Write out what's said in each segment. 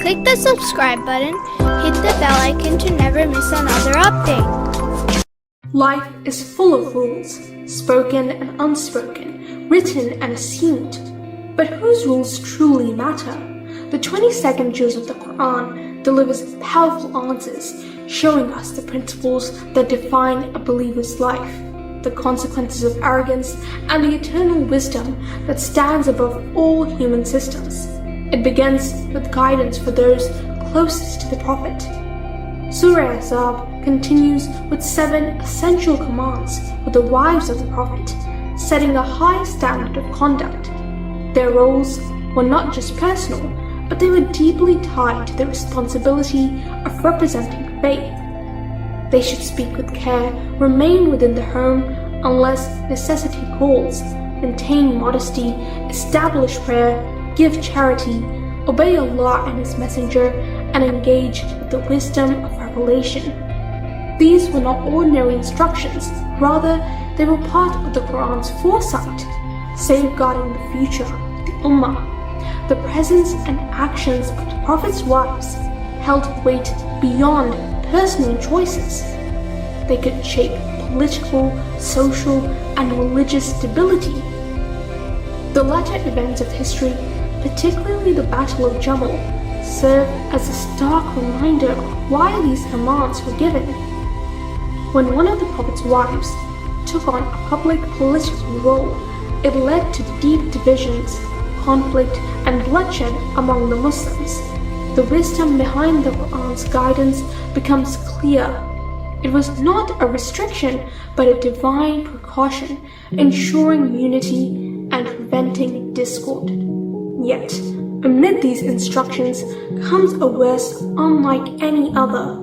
Click the subscribe button, hit the bell icon to never miss another update. Life is full of rules, spoken and unspoken, written and assumed. But whose rules truly matter? The 22nd juz of the Quran delivers powerful answers, showing us the principles that define a believer's life, the consequences of arrogance, and the eternal wisdom that stands above all human systems. It begins with guidance for those closest to the Prophet. Surah Al-Ahzaab continues with 7 essential commands for the wives of the Prophet, setting a high standard of conduct. Their roles were not just personal, but they were deeply tied to the responsibility of representing faith. They should speak with care, remain within the home unless necessity calls, maintain modesty, establish prayer, give charity, obey Allah and His Messenger, and engage with the wisdom of revelation. These were not ordinary instructions, rather they were part of the Quran's foresight, safeguarding the future of the Ummah. The presence and actions of the Prophet's wives held weight beyond personal choices. They could shape political, social, and religious stability. The latter events of history, particularly the Battle of Jamal, serve as a stark reminder of why these commands were given. When one of the Prophet's wives took on a public political role, it led to deep divisions, conflict, and bloodshed among the Muslims. The wisdom behind the Quran's guidance becomes clear. It was not a restriction, but a divine precaution, ensuring unity and preventing discord. Yet, amid these instructions comes a verse unlike any other.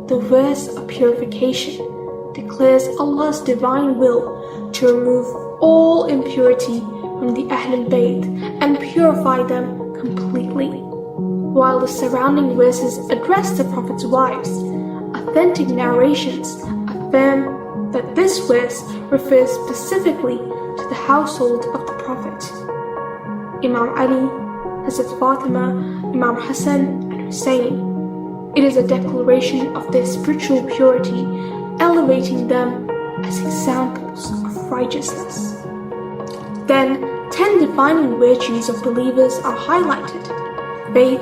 The verse of purification declares Allah's divine will to remove all impurity from the Ahlulbayt and purify them completely. While the surrounding verses address the Prophet's wives, authentic narrations affirm that this verse refers specifically to the household of the Prophet. Imam Ali, Hazrat Fatima, Imam Hassan, and Hussein. It is a declaration of their spiritual purity, elevating them as examples of righteousness. Then, 10 defining virtues of believers are highlighted: faith,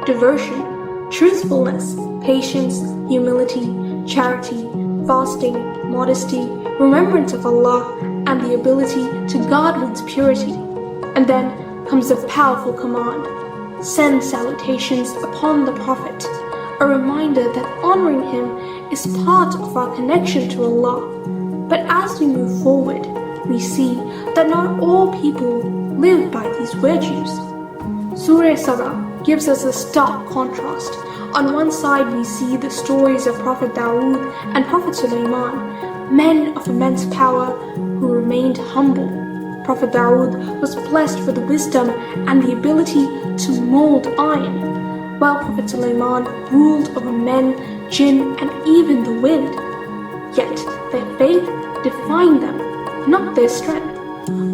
devotion, truthfulness, patience, humility, charity, fasting, modesty, remembrance of Allah, and the ability to guard one's purity. And then comes a powerful command: send salutations upon the Prophet, a reminder that honoring him is part of our connection to Allah. But as we move forward, we see that not all people live by these virtues. Surah Surah gives us a stark contrast. On one side we see the stories of Prophet Dawood and Prophet Sulaiman, men of immense power who remained humble. Prophet Dawood was blessed with the wisdom and the ability to mold iron, while Prophet Sulaiman ruled over men, jinn, and even the wind. Yet their faith defined them, not their strength.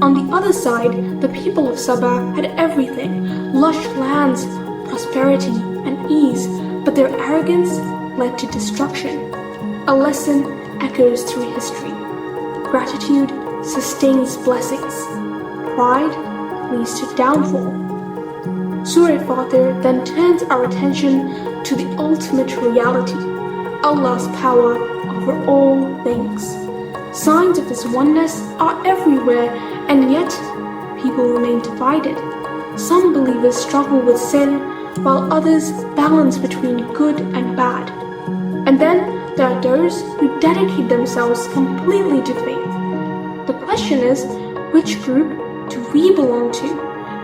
On the other side, the people of Sabah had everything: lush lands, prosperity, and ease, but their arrogance led to destruction. A lesson echoes through history. Gratitude sustains blessings. Pride leads to downfall. Surah Faatir then turns our attention to the ultimate reality, Allah's power over all things. Signs of His oneness are everywhere, and yet people remain divided. Some believers struggle with sin, while others balance between good and bad. And then there are those who dedicate themselves completely to faith. The question is, which group do we belong to?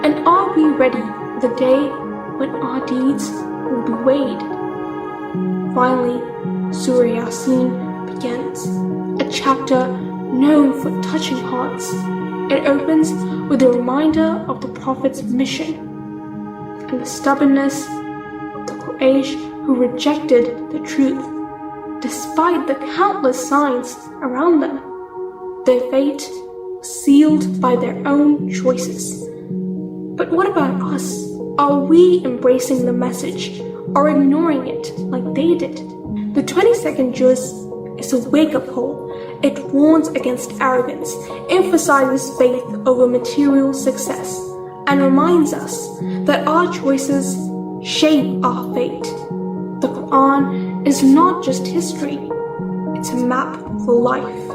And are we ready for the day when our deeds will be weighed? Finally, Surah Yaseen begins, a chapter known for touching hearts. It opens with a reminder of the Prophet's mission and the stubbornness of the Quraysh who rejected the truth, despite the countless signs around them. Their fate was sealed by their own choices. But what about us? Are we embracing the message or ignoring it like they did? The 22nd juz is a wake-up call. It warns against arrogance, emphasizes faith over material success, and reminds us that our choices shape our fate. The Quran is not just history, it's a map for life.